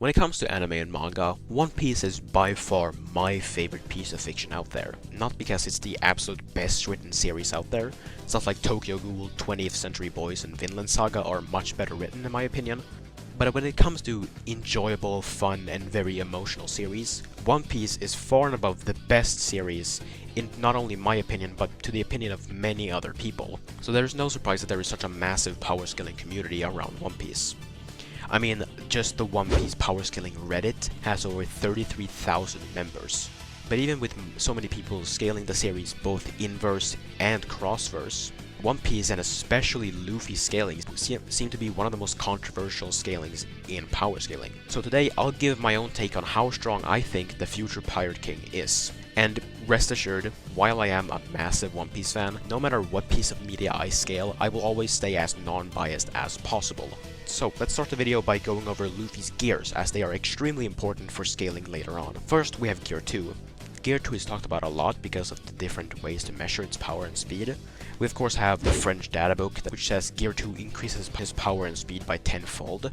When it comes to anime and manga, One Piece is by far my favorite piece of fiction out there. Not because it's the absolute best written series out there. Stuff like Tokyo Ghoul, 20th Century Boys, and Vinland Saga are much better written in my opinion. But when it comes to enjoyable, fun, and very emotional series, One Piece is far and above the best series in not only my opinion, but to the opinion of many other people. So there's no surprise that there is such a massive power scaling community around One Piece. I mean, just the One Piece power scaling Reddit has over 33,000 members. But even with so many people scaling the series both inverse and crossverse, One Piece and especially Luffy scaling seem to be one of the most controversial scalings in power scaling. So today I'll give my own take on how strong I think the future Pirate King is. And rest assured, while I am a massive One Piece fan, no matter what piece of media I scale, I will always stay as non-biased as possible. So let's start the video by going over Luffy's gears, as they are extremely important for scaling later on. First we have Gear 2. Gear 2 is talked about a lot because of the different ways to measure its power and speed. We of course have the French data book, which says Gear 2 increases his power and speed by 10-fold.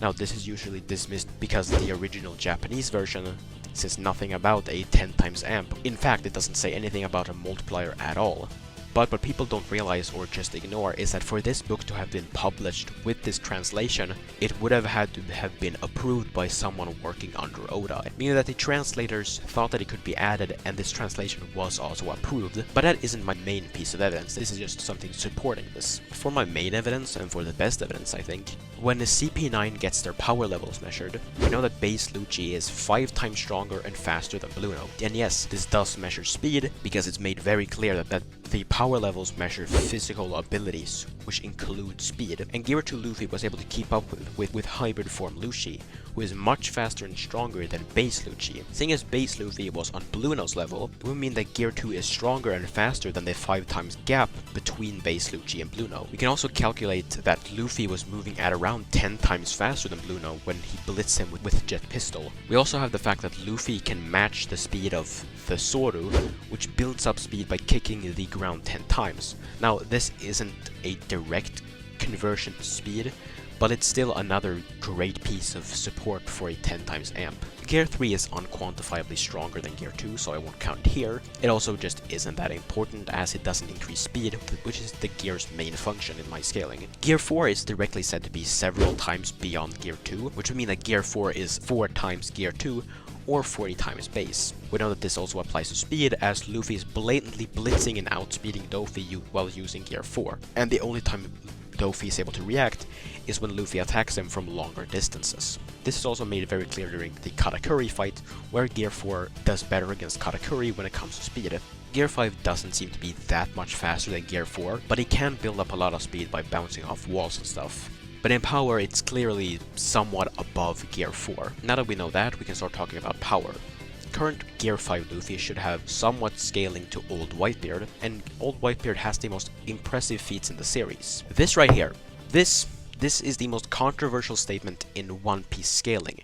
Now this is usually dismissed because the original Japanese version says nothing about a 10 times amp. In fact, it doesn't say anything about a multiplier at all. But what people don't realize or just ignore is that for this book to have been published with this translation, it would have had to have been approved by someone working under Oda, meaning that the translators thought that it could be added and this translation was also approved. But that isn't my main piece of evidence, this is just something supporting this. For my main evidence, and for the best evidence I think, when the CP9 gets their power levels measured, we know that base Lucci is 5 times stronger and faster than Blue Note. And yes, this does measure speed, because it's made very clear that the power levels measure physical abilities, which include speed, and Gear 2 Luffy was able to keep up with hybrid form Lucci, who is much faster and stronger than base Lucci. Seeing as base Luffy was on Blue Note's level, it would mean that Gear 2 is stronger and faster than the 5 times gap between base Lucci and Blue Note. We can also calculate that Luffy was moving at around 10 times faster than Blue Note when he blitzed him with Jet Pistol. We also have the fact that Luffy can match the speed of the Zoru, which builds up speed by kicking the ground 10 times. Now this isn't a direct conversion to speed, but it's still another great piece of support for a 10 times amp. Gear 3 is unquantifiably stronger than Gear 2, so I won't count it here. It also just isn't that important as it doesn't increase speed, which is the gear's main function in my scaling. Gear 4 is directly said to be several times beyond Gear 2, which would mean that Gear 4 is 4 times Gear 2, or 40 times base. We know that this also applies to speed, as Luffy is blatantly blitzing and outspeeding Doffy while using Gear 4, and the only time Doffy is able to react is when Luffy attacks him from longer distances. This is also made very clear during the Katakuri fight, where Gear 4 does better against Katakuri when it comes to speed. Gear 5 doesn't seem to be that much faster than Gear 4, but it can build up a lot of speed by bouncing off walls and stuff. But in power, it's clearly somewhat above Gear 4. Now that we know that, we can start talking about power. Current Gear 5 Luffy should have somewhat scaling to Old Whitebeard, and Old Whitebeard has the most impressive feats in the series. This right here, this is the most controversial statement in One Piece scaling.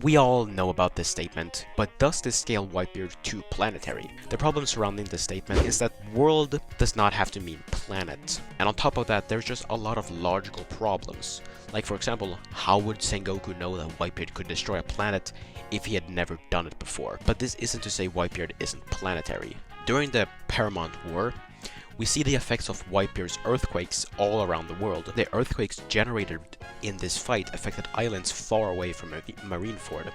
We all know about this statement, but does this scale Whitebeard to planetary? The problem surrounding this statement is that world does not have to mean planet. And on top of that, there's just a lot of logical problems. Like for example, how would Sengoku know that Whitebeard could destroy a planet if he had never done it before? But this isn't to say Whitebeard isn't planetary. During the Paramount War, we see the effects of Whitebeard's earthquakes all around the world. The earthquakes generated in this fight affected islands far away from Marineford,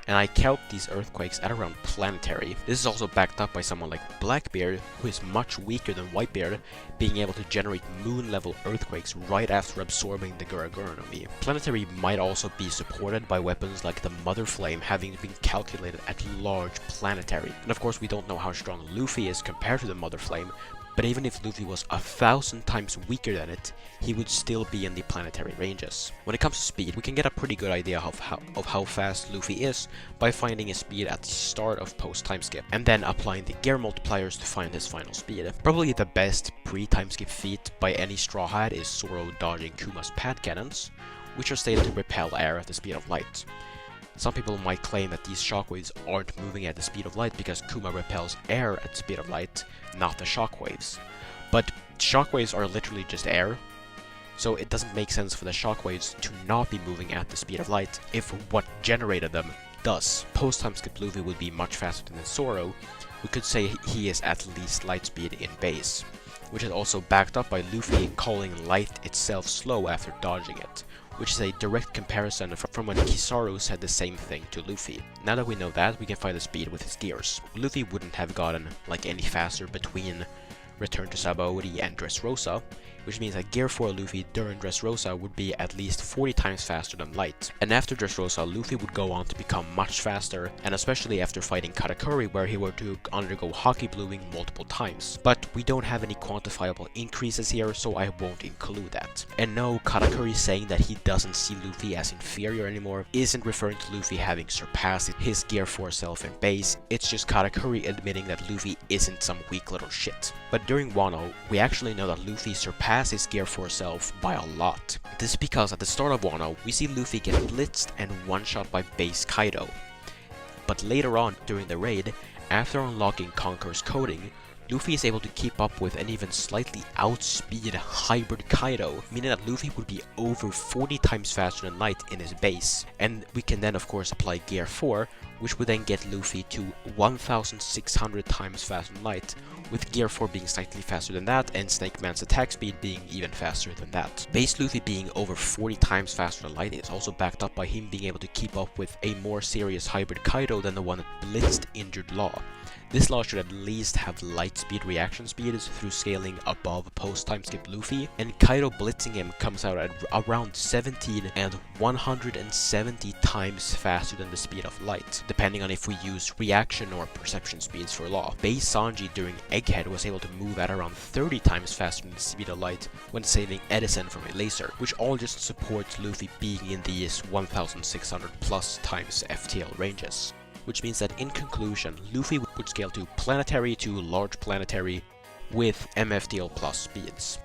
and I count these earthquakes at around planetary. This is also backed up by someone like Blackbeard, who is much weaker than Whitebeard, being able to generate moon-level earthquakes right after absorbing the Guraguranomi. Planetary might also be supported by weapons like the Mother Flame having been calculated at large planetary. And of course we don't know how strong Luffy is compared to the Mother Flame, but even if Luffy was 1,000 times weaker than it, he would still be in the planetary ranges. When it comes to speed, we can get a pretty good idea of how fast Luffy is by finding his speed at the start of post-time skip, and then applying the gear multipliers to find his final speed. Probably the best pre-time skip feat by any Straw Hat is Zoro dodging Kuma's pad cannons, which are stated to repel air at the speed of light. Some people might claim that these shockwaves aren't moving at the speed of light because Kuma repels air at the speed of light, not the shockwaves. But shockwaves are literally just air, so it doesn't make sense for the shockwaves to not be moving at the speed of light if what generated them does. Post-time skip Luffy would be much faster than Zoro. We could say he is at least light speed in base, which is also backed up by Luffy calling light itself slow after dodging it, which is a direct comparison from when Kizaru said the same thing to Luffy. Now that we know that, we can find the speed with his gears. Luffy wouldn't have gotten like any faster between Return to Sabaody and Dressrosa, which means that Gear 4 Luffy during Dressrosa would be at least 40 times faster than Light. And after Dressrosa, Luffy would go on to become much faster, and especially after fighting Katakuri, where he were to undergo Haki Bluing multiple times. But we don't have any quantifiable increases here, so I won't include that. And no, Katakuri saying that he doesn't see Luffy as inferior anymore isn't referring to Luffy having surpassed his Gear 4 self in base, it's just Katakuri admitting that Luffy isn't some weak little shit. But during Wano, we actually know that Luffy surpassed his Gear 4 self by a lot. This is because at the start of Wano, we see Luffy get blitzed and one-shot by base Kaido. But later on during the raid, after unlocking Conqueror's Coding, Luffy is able to keep up with and even slightly outspeed Hybrid Kaido, meaning that Luffy would be over 40 times faster than Light in his base. And we can then of course apply Gear 4, which would then get Luffy to 1,600 times faster than Light, with Gear 4 being slightly faster than that and Snake Man's attack speed being even faster than that. Base Luffy being over 40 times faster than Light is also backed up by him being able to keep up with a more serious Hybrid Kaido than the one that blitzed Injured Law. This Law should at least have light speed reaction speeds through scaling above post-time skip Luffy, and Kaido blitzing him comes out at around 17 and 170 times faster than the speed of Light, depending on if we use reaction or perception speeds for Law. Base Sanji during Egghead was able to move at around 30 times faster than the speed of Light when saving Edison from a laser, which all just supports Luffy being in these 1,600 plus times FTL ranges. Which means that in conclusion, Luffy would scale to planetary to large planetary with MFTL plus speeds.